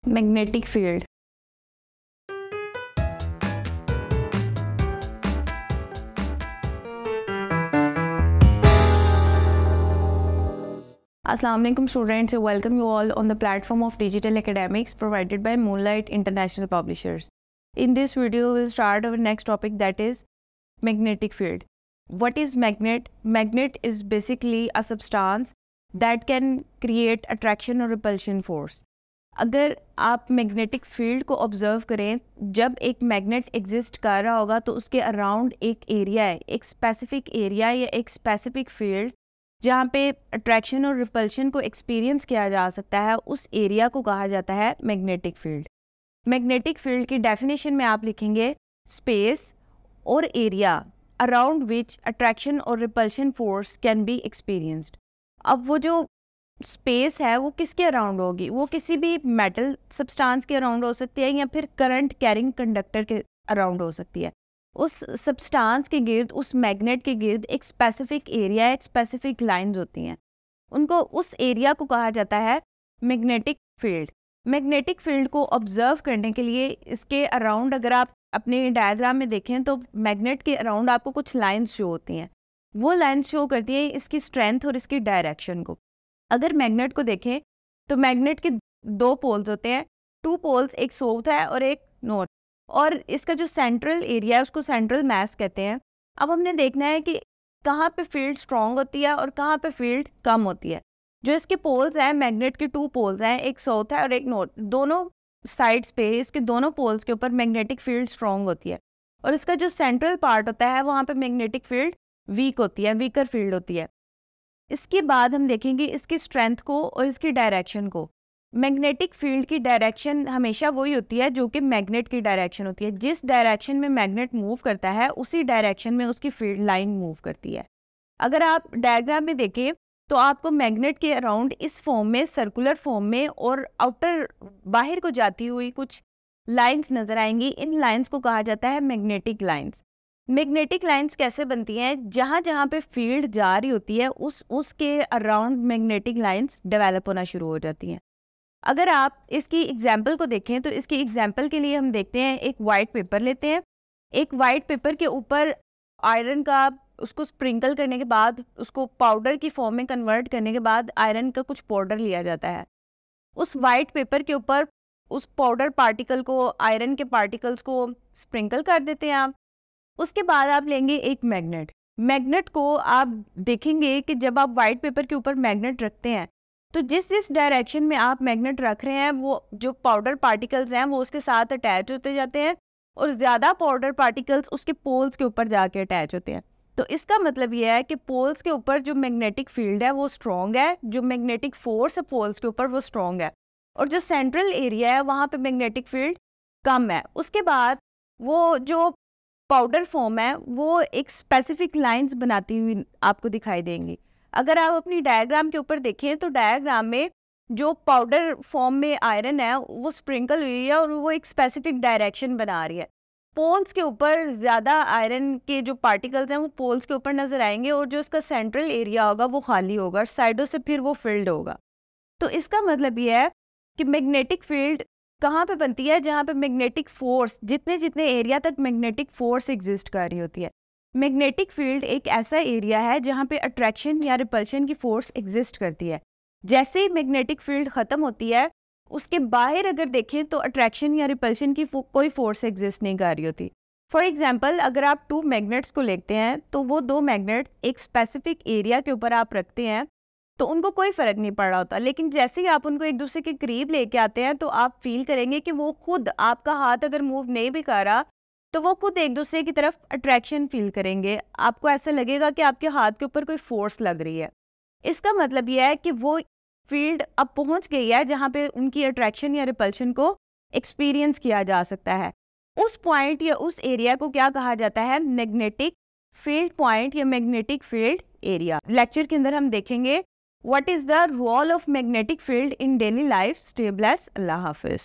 Magnetic field. Assalamu alaikum students, I welcome you all on the platform of digital academics provided by Moonlight International Publishers. In this video, we'll start our next topic, that is magnetic field. What is magnet? Magnet is basically a substance that can create attraction or repulsion force. अगर आप magnetic field को observe करें, जब एक magnet exist कर रहा होगा तो उसके अराउंड एक एरिया है, एक स्पेसिफिक एरिया या एक स्पेसिफिक फील्ड जहाँ पे अट्रैक्शन और रिपल्शन को एक्सपीरियंस किया जा सकता है, उस एरिया को कहा जाता है मैग्नेटिक फील्ड। मैग्नेटिक फील्ड की डेफिनेशन में आप लिखेंगे स्पेस और एरिया अराउंड विच अट्रैक्शन और repulsion force can be experienced. अब वो जो स्पेस है वो किसके अराउंड होगी? वो किसी भी मेटल सब्सटेंस के अराउंड हो सकती है या फिर करंट कैरिंग कंडक्टर के अराउंड हो सकती है। उस सब्सटेंस के गिर्द, उस मैग्नेट के गिर्द एक स्पेसिफिक एरिया, एक स्पेसिफिक लाइंस होती हैं, उनको उस एरिया को कहा जाता है मैग्नेटिक फील्ड। मैग्नेटिक फील्ड को ऑब्जर्व करने के लिए इसके अराउंड अगर आप अपने डायग्राम में देखें तो मैग्नेट के अराउंड आपको कुछ लाइंस शो होती हैं। वो लाइंस शो करती हैं इसकी स्ट्रेंथ और इसकी डायरेक्शन को। अगर मैग्नेट को देखें तो मैग्नेट के दो पोल्स होते हैं, टू पोल्स, एक साउथ है और एक नॉर्थ, और इसका जो सेंट्रल एरिया है उसको सेंट्रल मैस कहते हैं। अब हमने देखना है कि कहाँ पे फील्ड स्ट्रॉन्ग होती है और कहाँ पे फील्ड कम होती है। जो इसके पोल्स हैं, मैग्नेट के टू पोल्स हैं, एक साउथ है और एक नॉर्थ, दोनों साइड्स पे इसके दोनों पोल्स के ऊपर मैग्नेटिक फील्ड स्ट्रॉन्ग होती है, और इसका जो सेंट्रल पार्ट होता है वहाँ पे मैग्नेटिक फील्ड वीक होती है, वीकर फील्ड होती है। इसके बाद हम देखेंगे इसकी स्ट्रेंथ को और इसकी डायरेक्शन को। मैग्नेटिक फील्ड की डायरेक्शन हमेशा वही होती है जो कि मैग्नेट की डायरेक्शन होती है। जिस डायरेक्शन में मैग्नेट मूव करता है उसी डायरेक्शन में उसकी फील्ड लाइन मूव करती है। अगर आप डायग्राम में देखें तो आपको मैग्नेट के अराउंड इस फॉर्म में, सर्कुलर फॉर्म में और आउटर बाहर को जाती हुई कुछ लाइंस नजर आएंगी। इन लाइंस को कहा जाता है मैग्नेटिक लाइंस। मैग्नेटिक लाइंस कैसे बनती हैं? जहाँ जहाँ पे फील्ड जा रही होती है उसके अराउंड मैग्नेटिक लाइंस डेवलप होना शुरू हो जाती हैं। अगर आप इसकी एग्जाम्पल को देखें तो इसकी एग्जाम्पल के लिए हम देखते हैं, एक वाइट पेपर लेते हैं। एक वाइट पेपर के ऊपर आयरन का, उसको स्प्रिंकल करने के बाद, उसको पाउडर की फॉर्म में कन्वर्ट करने के बाद आयरन का कुछ पाउडर लिया जाता है। उस वाइट पेपर के ऊपर उस पाउडर पार्टिकल को, आयरन के पार्टिकल्स को स्प्रिंकल कर देते हैं आप। उसके बाद आप लेंगे एक मैग्नेट। मैग्नेट को आप देखेंगे कि जब आप वाइट पेपर के ऊपर मैग्नेट रखते हैं तो जिस डायरेक्शन में आप मैग्नेट रख रहे हैं वो जो पाउडर पार्टिकल्स हैं वो उसके साथ अटैच होते जाते हैं, और ज़्यादा पाउडर पार्टिकल्स उसके पोल्स के ऊपर जाके अटैच होते हैं। तो इसका मतलब ये है कि पोल्स के ऊपर जो मैग्नेटिक फील्ड है वो स्ट्रॉन्ग है, जो मैग्नेटिक फोर्स है पोल्स के ऊपर वो स्ट्रॉन्ग है, और जो सेंट्रल एरिया है वहाँ पे मैग्नेटिक फील्ड कम है। उसके बाद वो जो पाउडर फॉर्म है वो एक स्पेसिफिक लाइंस बनाती हुई आपको दिखाई देंगी। अगर आप अपनी डायग्राम के ऊपर देखें तो डायग्राम में जो पाउडर फॉर्म में आयरन है वो स्प्रिंकल हुई है और वो एक स्पेसिफिक डायरेक्शन बना रही है। पोल्स के ऊपर ज़्यादा आयरन के जो पार्टिकल्स हैं वो पोल्स के ऊपर नज़र आएंगे, और जो इसका सेंट्रल एरिया होगा वो खाली होगा, साइडों से फिर वो फिल्ड होगा। तो इसका मतलब ये है कि मैग्नेटिक फील्ड कहाँ पे बनती है? जहाँ पे मैग्नेटिक फोर्स, जितने एरिया तक मैग्नेटिक फोर्स एग्जिस्ट कर रही होती है। मैग्नेटिक फील्ड एक ऐसा एरिया है जहाँ पे अट्रैक्शन या रिपल्शन की फोर्स एग्जिस्ट करती है। जैसे ही मैग्नेटिक फील्ड ख़त्म होती है उसके बाहर अगर देखें तो अट्रैक्शन या रिपल्शन की कोई फोर्स एग्जिस्ट नहीं कर रही होती। फॉर एग्जाम्पल, अगर आप टू मैग्नेट्स को लेते हैं तो वो दो मैग्नेट्स एक स्पेसिफिक एरिया के ऊपर आप रखते हैं तो उनको कोई फ़र्क नहीं पड़ रहा होता, लेकिन जैसे ही आप उनको एक दूसरे के करीब लेके आते हैं तो आप फील करेंगे कि वो खुद, आपका हाथ अगर मूव नहीं भी कर रहा तो वो खुद एक दूसरे की तरफ अट्रैक्शन फील करेंगे। आपको ऐसा लगेगा कि आपके हाथ के ऊपर कोई फोर्स लग रही है। इसका मतलब यह है कि वो फील्ड अब पहुंच गई है जहाँ पे उनकी अट्रैक्शन या रिपल्शन को एक्सपीरियंस किया जा सकता है। उस पॉइंट या उस एरिया को क्या कहा जाता है? मैग्नेटिक फील्ड पॉइंट या मैग्नेटिक फील्ड एरिया। लेक्चर के अंदर हम देखेंगे What is the role of magnetic field in daily life? Stay blessed. Allah Hafiz.